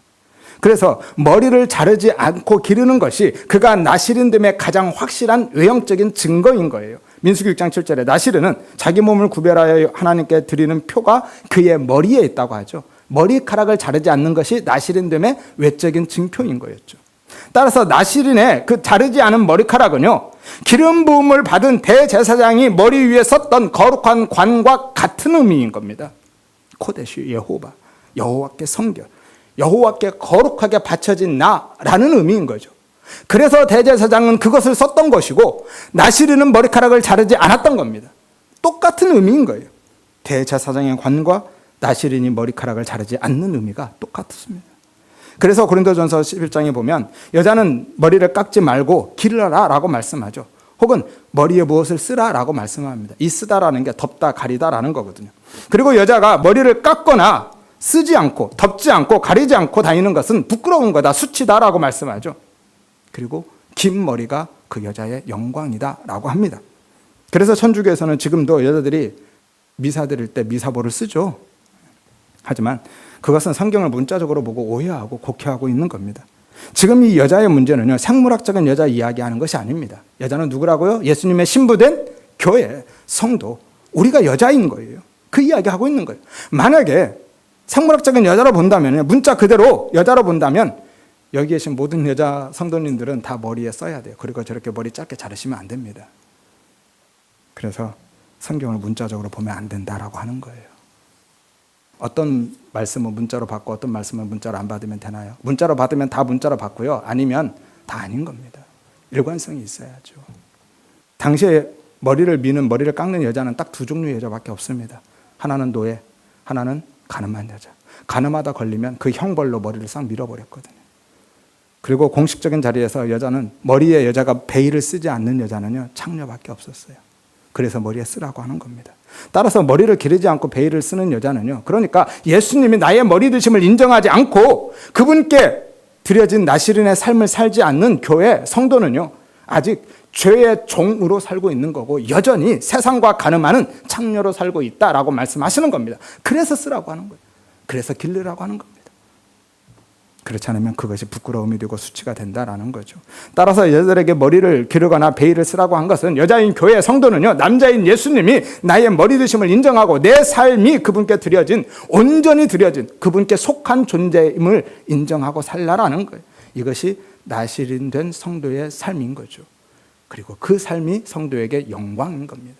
그래서 머리를 자르지 않고 기르는 것이 그가 나실인됨의 가장 확실한 외형적인 증거인 거예요. 민수기 6장 7절에 나실은 자기 몸을 구별하여 하나님께 드리는 표가 그의 머리에 있다고 하죠. 머리카락을 자르지 않는 것이 나실인됨의 외적인 증표인 거였죠. 따라서 나실인의 그 자르지 않은 머리카락은요, 기름 부음을 받은 대제사장이 머리 위에 썼던 거룩한 관과 같은 의미인 겁니다. 코데시 예호바, 여호와께 성결, 여호와께 거룩하게 바쳐진 나라는 의미인 거죠. 그래서 대제사장은 그것을 썼던 것이고 나실인은 머리카락을 자르지 않았던 겁니다. 똑같은 의미인 거예요. 대제사장의 관과 나실인이 머리카락을 자르지 않는 의미가 똑같습니다. 그래서 고린도전서 11장에 보면 여자는 머리를 깎지 말고 기르라 라고 말씀하죠. 혹은 머리에 무엇을 쓰라 라고 말씀합니다. 이 쓰다라는 게 덮다, 가리다라는 거거든요. 그리고 여자가 머리를 깎거나 쓰지 않고 덮지 않고 가리지 않고 다니는 것은 부끄러운 거다, 수치다라고 말씀하죠. 그리고 긴 머리가 그 여자의 영광이다라고 합니다. 그래서 천주교에서는 지금도 여자들이 미사 드릴 때 미사보를 쓰죠. 하지만 그것은 성경을 문자적으로 보고 오해하고 곡해하고 있는 겁니다. 지금 이 여자의 문제는요, 생물학적인 여자 이야기하는 것이 아닙니다. 여자는 누구라고요? 예수님의 신부된 교회, 성도, 우리가 여자인 거예요. 그 이야기하고 있는 거예요. 만약에 생물학적인 여자로 본다면, 문자 그대로 여자로 본다면 여기 계신 모든 여자 성도님들은 다 머리에 써야 돼요. 그리고 저렇게 머리 짧게 자르시면 안 됩니다. 그래서 성경을 문자적으로 보면 안 된다라고 하는 거예요. 어떤 말씀은 문자로 받고 어떤 말씀은 문자로 안 받으면 되나요? 문자로 받으면 다 문자로 받고요. 아니면 다 아닌 겁니다. 일관성이 있어야죠. 당시에 머리를 미는, 머리를 깎는 여자는 딱 두 종류의 여자밖에 없습니다. 하나는 노예, 하나는 가늠한 여자. 가늠하다 걸리면 그 형벌로 머리를 싹 밀어버렸거든요. 그리고 공식적인 자리에서 머리에 여자가 베일을 쓰지 않는 여자는요, 창녀밖에 없었어요. 그래서 머리에 쓰라고 하는 겁니다. 따라서 머리를 기르지 않고 베일을 쓰는 여자는요, 그러니까 예수님이 나의 머리 드심을 인정하지 않고 그분께 드려진 나시린의 삶을 살지 않는 교회 성도는요, 아직 죄의 종으로 살고 있는 거고 여전히 세상과 가늠하는 창녀로 살고 있다라고 말씀하시는 겁니다. 그래서 쓰라고 하는 거예요. 그래서 기르라고 하는 겁니다. 그렇지 않으면 그것이 부끄러움이 되고 수치가 된다라는 거죠. 따라서 여자들에게 머리를 기르거나 베일을 쓰라고 한 것은 여자인 교회 성도는요, 남자인 예수님이 나의 머리 드심을 인정하고 내 삶이 그분께 드려진, 온전히 드려진 그분께 속한 존재임을 인정하고 살라라는 거예요. 이것이 나시린된 성도의 삶인 거죠. 그리고 그 삶이 성도에게 영광인 겁니다.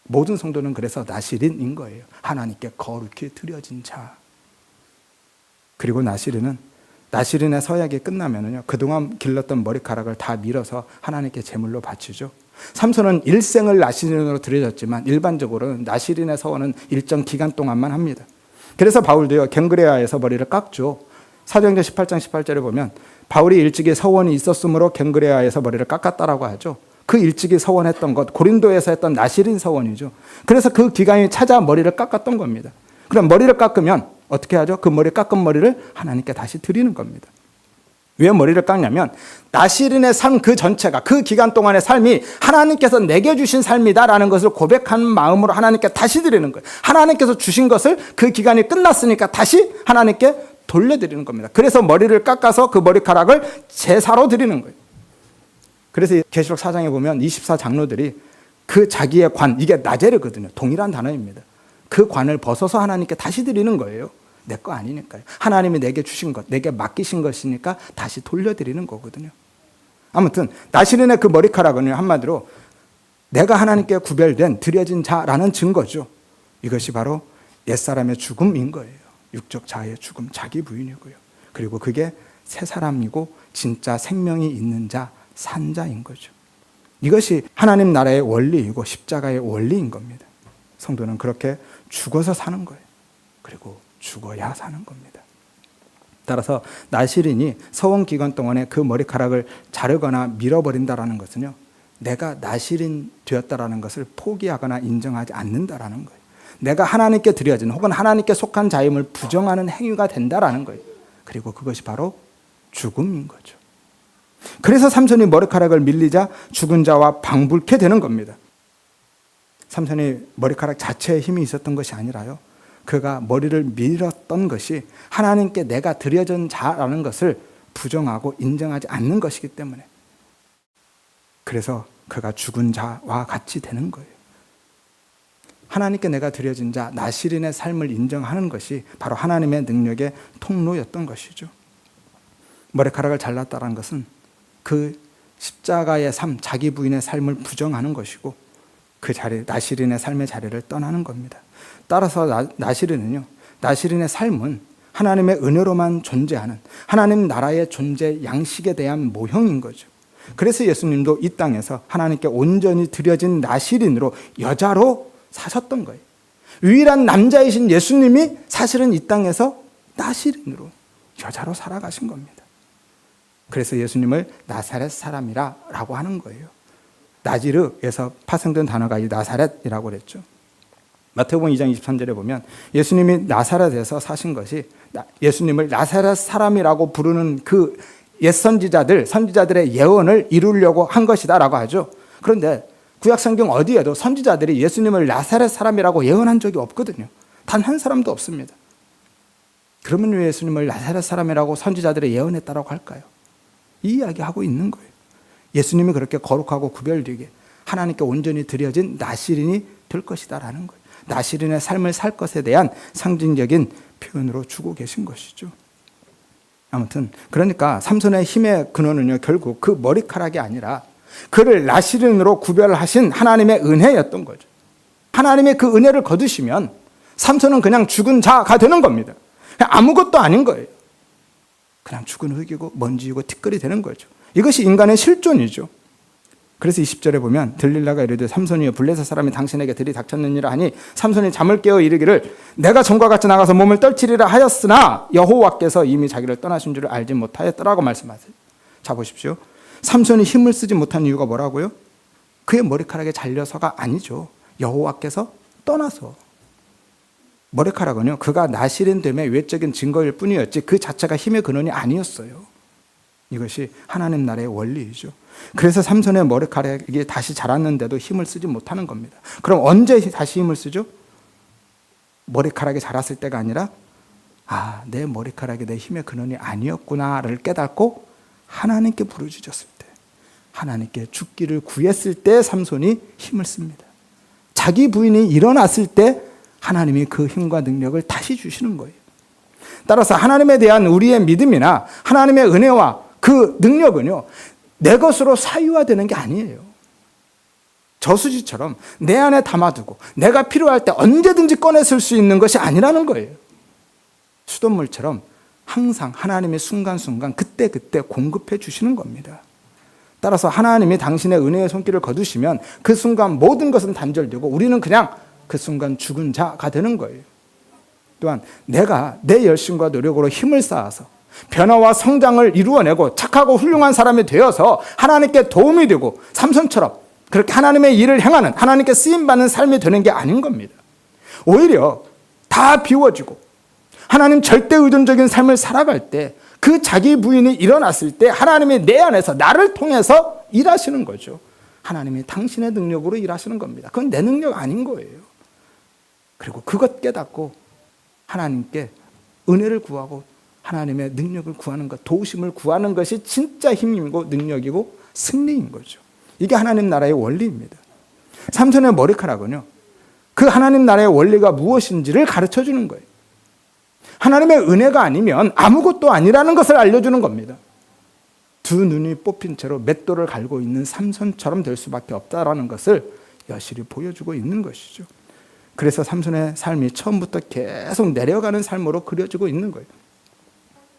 모든 성도는 그래서 나시린인 거예요. 하나님께 거룩히 드려진 자. 그리고 나시린의 서약이 끝나면은요, 그동안 길렀던 머리카락을 다 밀어서 하나님께 제물로 바치죠. 삼손은 일생을 나시린으로 드려졌지만 일반적으로는 나시린의 서원은 일정 기간 동안만 합니다. 그래서 바울도요, 갱그레아에서 머리를 깎죠. 사도행전 18장 18절에 보면 바울이 일찍이 서원이 있었으므로 갱그레아에서 머리를 깎았다라고 하죠. 그 일찍이 서원했던 것, 고린도에서 했던 나시린 서원이죠. 그래서 그 기간이 찾아 머리를 깎았던 겁니다. 그럼 머리를 깎으면 어떻게 하죠? 그 깎은 머리를 하나님께 다시 드리는 겁니다. 왜 머리를 깎냐면 나시린의 삶 그 전체가, 그 기간 동안의 삶이 하나님께서 내게 주신 삶이다라는 것을 고백하는 마음으로 하나님께 다시 드리는 거예요. 하나님께서 주신 것을 그 기간이 끝났으니까 다시 하나님께 돌려드리는 겁니다. 그래서 머리를 깎아서 그 머리카락을 제사로 드리는 거예요. 그래서 계시록 4장에 보면 24장로들이 그 자기의 관, 이게 나제르거든요. 동일한 단어입니다. 그 관을 벗어서 하나님께 다시 드리는 거예요. 내 거 아니니까요. 하나님이 내게 주신 것, 내게 맡기신 것이니까 다시 돌려드리는 거거든요. 아무튼 나시린의 그 머리카락은 한마디로 내가 하나님께 구별된 드려진 자라는 증거죠. 이것이 바로 옛사람의 죽음인 거예요. 육적 자의 죽음, 자기 부인이고요. 그리고 그게 새 사람이고 진짜 생명이 있는 자, 산자인 거죠. 이것이 하나님 나라의 원리이고 십자가의 원리인 겁니다. 성도는 그렇게 죽어서 사는 거예요. 그리고 죽어야 사는 겁니다. 따라서 나시린이 서원 기간 동안에 그 머리카락을 자르거나 밀어버린다라는 것은요, 내가 나시린 되었다라는 것을 포기하거나 인정하지 않는다라는 거예요. 내가 하나님께 드려진 혹은 하나님께 속한 자임을 부정하는 행위가 된다라는 거예요. 그리고 그것이 바로 죽음인 거죠. 그래서 삼손이 머리카락을 밀리자 죽은 자와 방불케 되는 겁니다. 삼손이 머리카락 자체에 힘이 있었던 것이 아니라요, 그가 머리를 밀었던 것이 하나님께 내가 드려진 자라는 것을 부정하고 인정하지 않는 것이기 때문에, 그래서 그가 죽은 자와 같이 되는 거예요. 하나님께 내가 드려진 자, 나시린의 삶을 인정하는 것이 바로 하나님의 능력의 통로였던 것이죠. 머리카락을 잘랐다는 것은 그 십자가의 삶, 자기 부인의 삶을 부정하는 것이고 그 자리, 나시린의 삶의 자리를 떠나는 겁니다. 따라서 나시린의 삶은 하나님의 은혜로만 존재하는 하나님 나라의 존재 양식에 대한 모형인 거죠. 그래서 예수님도 이 땅에서 하나님께 온전히 드려진 나시린으로, 여자로 사셨던 거예요. 유일한 남자이신 예수님이 사실은 이 땅에서 나시린으로, 여자로 살아가신 겁니다. 그래서 예수님을 나사렛 사람이라고 하는 거예요. 나지르에서 파생된 단어가 이 나사렛이라고 그랬죠. 마태복음 2장 23절에 보면 예수님이 나사렛에서 사신 것이, 예수님을 나사렛 사람이라고 부르는 그 옛 선지자들의 예언을 이루려고 한 것이다라고 하죠. 그런데 구약 성경 어디에도 선지자들이 예수님을 나사렛 사람이라고 예언한 적이 없거든요. 단 한 사람도 없습니다. 그러면 왜 예수님을 나사렛 사람이라고 선지자들이 예언했다라고 할까요? 이 이야기하고 있는 거예요. 예수님이 그렇게 거룩하고 구별되게 하나님께 온전히 드려진 나시린이 될 것이다라는 거예요. 나시린의 삶을 살 것에 대한 상징적인 표현으로 주고 계신 것이죠. 아무튼 그러니까 삼손의 힘의 근원은요, 결국 그 머리카락이 아니라 그를 나시린으로 구별하신 하나님의 은혜였던 거죠. 하나님의 그 은혜를 거두시면 삼손은 그냥 죽은 자가 되는 겁니다. 그냥 아무것도 아닌 거예요. 그냥 죽은 흙이고 먼지이고 티끌이 되는 거죠. 이것이 인간의 실존이죠. 그래서 20절에 보면 들릴라가 이르되 삼손이여 블레셋 사람이 당신에게 들이닥쳤느니라 하니 삼손이 잠을 깨어 이르기를 내가 전과 같이 나가서 몸을 떨치리라 하였으나 여호와께서 이미 자기를 떠나신 줄을 알지 못하였더라고 말씀하세요. 자 보십시오. 삼손이 힘을 쓰지 못한 이유가 뭐라고요? 그의 머리카락에 잘려서가 아니죠. 여호와께서 떠나서. 머리카락은요 그가 나실인됨의 외적인 증거일 뿐이었지 그 자체가 힘의 근원이 아니었어요. 이것이 하나님 나라의 원리이죠. 그래서 삼손의 머리카락이 다시 자랐는데도 힘을 쓰지 못하는 겁니다. 그럼 언제 다시 힘을 쓰죠? 머리카락이 자랐을 때가 아니라 내 머리카락이 내 힘의 근원이 아니었구나를 깨닫고 하나님께 부르짖었을 때, 하나님께 죽기를 구했을 때 삼손이 힘을 씁니다. 자기 부인이 일어났을 때 하나님이 그 힘과 능력을 다시 주시는 거예요. 따라서 하나님에 대한 우리의 믿음이나 하나님의 은혜와 그 능력은요 내 것으로 사유화되는 게 아니에요. 저수지처럼 내 안에 담아두고 내가 필요할 때 언제든지 꺼내 쓸 수 있는 것이 아니라는 거예요. 수돗물처럼 항상 하나님의 순간순간 그때그때 공급해 주시는 겁니다. 따라서 하나님이 당신의 은혜의 손길을 거두시면 그 순간 모든 것은 단절되고 우리는 그냥 그 순간 죽은 자가 되는 거예요. 또한 내가 내 열심과 노력으로 힘을 쌓아서 변화와 성장을 이루어내고 착하고 훌륭한 사람이 되어서 하나님께 도움이 되고 삼손처럼 그렇게 하나님의 일을 행하는 하나님께 쓰임받는 삶이 되는 게 아닌 겁니다. 오히려 다 비워지고 하나님 절대 의존적인 삶을 살아갈 때 그 자기 부인이 일어났을 때 하나님이 내 안에서 나를 통해서 일하시는 거죠. 하나님이 당신의 능력으로 일하시는 겁니다. 그건 내 능력 아닌 거예요. 그리고 그것 깨닫고 하나님께 은혜를 구하고 하나님의 능력을 구하는 것, 도우심을 구하는 것이 진짜 힘이고 능력이고 승리인 거죠. 이게 하나님 나라의 원리입니다. 삼손의 머리카락은요, 그 하나님 나라의 원리가 무엇인지를 가르쳐 주는 거예요. 하나님의 은혜가 아니면 아무것도 아니라는 것을 알려주는 겁니다. 두 눈이 뽑힌 채로 맷돌을 갈고 있는 삼손처럼 될 수밖에 없다라는 것을 여실히 보여주고 있는 것이죠. 그래서 삼손의 삶이 처음부터 계속 내려가는 삶으로 그려지고 있는 거예요.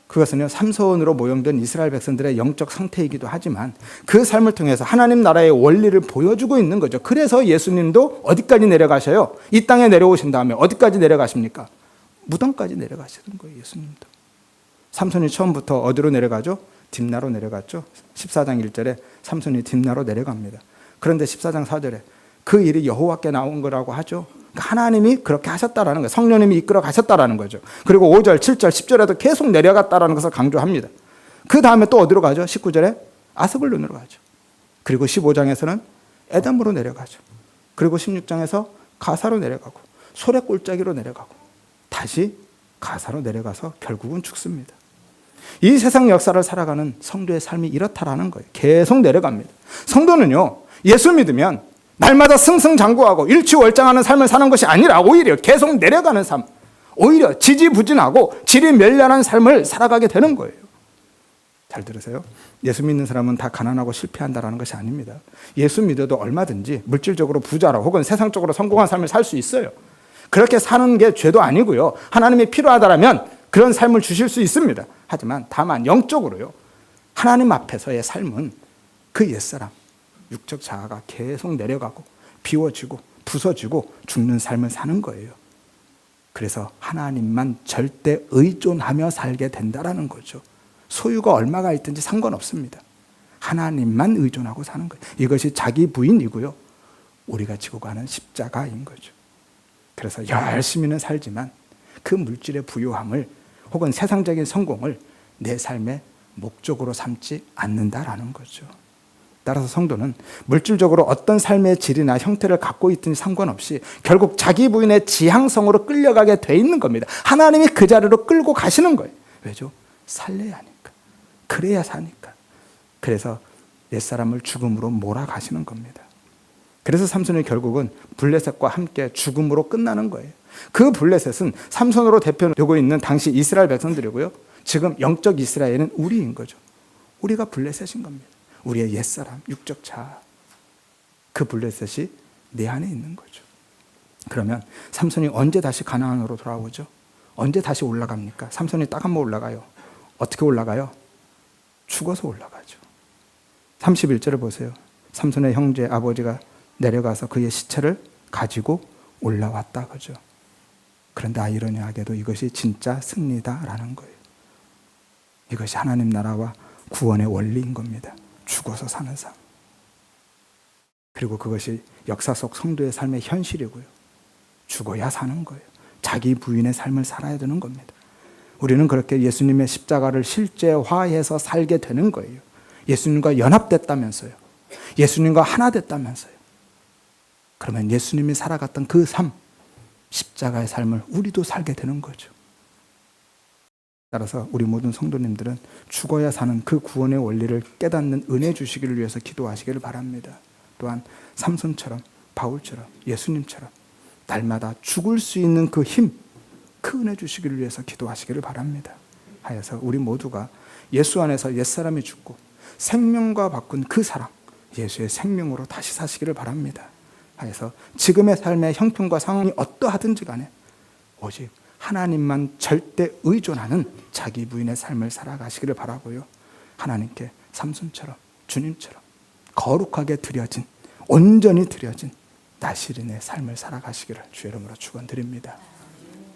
그것은요, 삼손으로 모형된 이스라엘 백성들의 영적 상태이기도 하지만 그 삶을 통해서 하나님 나라의 원리를 보여주고 있는 거죠. 그래서 예수님도 어디까지 내려가셔요? 이 땅에 내려오신 다음에 어디까지 내려가십니까? 무덤까지 내려가시는 거예요, 예수님도. 삼손이 처음부터 어디로 내려가죠? 딥나로 내려갔죠. 14장 1절에 삼손이 딥나로 내려갑니다. 그런데 14장 4절에 그 일이 여호와께 나온 거라고 하죠. 하나님이 그렇게 하셨다라는 거예요. 성령님이 이끌어 가셨다라는 거죠. 그리고 5절, 7절, 10절에도 계속 내려갔다라는 것을 강조합니다. 그 다음에 또 어디로 가죠? 19절에 아스글론으로 가죠. 그리고 15장에서는 에담으로 내려가죠. 그리고 16장에서 가사로 내려가고 소래 꼴짜기로 내려가고 다시 가사로 내려가서 결국은 죽습니다. 이 세상 역사를 살아가는 성도의 삶이 이렇다라는 거예요. 계속 내려갑니다. 성도는요, 예수 믿으면 날마다 승승장구하고 일취월장하는 삶을 사는 것이 아니라 오히려 계속 내려가는 삶, 오히려 지지부진하고 질이 멸렬한 삶을 살아가게 되는 거예요. 잘 들으세요. 예수 믿는 사람은 다 가난하고 실패한다라는 것이 아닙니다. 예수 믿어도 얼마든지 물질적으로 부자로 혹은 세상적으로 성공한 삶을 살 수 있어요. 그렇게 사는 게 죄도 아니고요. 하나님이 필요하다라면 그런 삶을 주실 수 있습니다. 하지만 다만 영적으로요, 하나님 앞에서의 삶은 그 옛사람, 육적 자아가 계속 내려가고 비워지고 부서지고 죽는 삶을 사는 거예요. 그래서 하나님만 절대 의존하며 살게 된다라는 거죠. 소유가 얼마가 있든지 상관없습니다. 하나님만 의존하고 사는 거예요. 이것이 자기 부인이고요, 우리가 지고 가는 십자가인 거죠. 그래서 열심히는 살지만 그 물질의 부유함을 혹은 세상적인 성공을 내 삶의 목적으로 삼지 않는다라는 거죠. 따라서 성도는 물질적으로 어떤 삶의 질이나 형태를 갖고 있든지 상관없이 결국 자기 부인의 지향성으로 끌려가게 돼 있는 겁니다. 하나님이 그 자리로 끌고 가시는 거예요. 왜죠? 살려야 하니까. 그래야 사니까. 그래서 옛사람을 죽음으로 몰아가시는 겁니다. 그래서 삼손이 결국은 블레셋과 함께 죽음으로 끝나는 거예요. 그 블레셋은 삼손으로 대표되고 있는 당시 이스라엘 백성들이고요, 지금 영적 이스라엘은 우리인 거죠. 우리가 블레셋인 겁니다. 우리의 옛사람, 육적 자아, 그 블레셋이 내 안에 있는 거죠. 그러면 삼손이 언제 다시 가나안으로 돌아오죠? 언제 다시 올라갑니까? 삼손이 딱 한 번 올라가요. 어떻게 올라가요? 죽어서 올라가죠. 31절을 보세요. 삼손의 형제 아버지가 내려가서 그의 시체를 가지고 올라왔다 그죠. 그런데 아이러니하게도 이것이 진짜 승리다라는 거예요. 이것이 하나님 나라와 구원의 원리인 겁니다. 죽어서 사는 삶. 그리고 그것이 역사 속 성도의 삶의 현실이고요. 죽어야 사는 거예요. 자기 부인의 삶을 살아야 되는 겁니다. 우리는 그렇게 예수님의 십자가를 실제화해서 살게 되는 거예요. 예수님과 연합됐다면서요. 예수님과 하나 됐다면서요. 그러면 예수님이 살아갔던 그 삶, 십자가의 삶을 우리도 살게 되는 거죠. 따라서 우리 모든 성도님들은 죽어야 사는 그 구원의 원리를 깨닫는 은혜 주시기를 위해서 기도하시기를 바랍니다. 또한 삼손처럼, 바울처럼, 예수님처럼 날마다 죽을 수 있는 그 힘, 그 은혜 주시기를 위해서 기도하시기를 바랍니다. 하여서 우리 모두가 예수 안에서 옛사람이 죽고 생명과 바꾼 그 사랑, 예수의 생명으로 다시 사시기를 바랍니다. 하여서 지금의 삶의 형편과 상황이 어떠하든지 간에 오직 하나님만 절대 의존하는 자기 부인의 삶을 살아가시기를 바라고요. 하나님께 삼손처럼 주님처럼 거룩하게 드려진, 온전히 드려진 나시린의 삶을 살아가시기를 주의 이름으로 축원드립니다.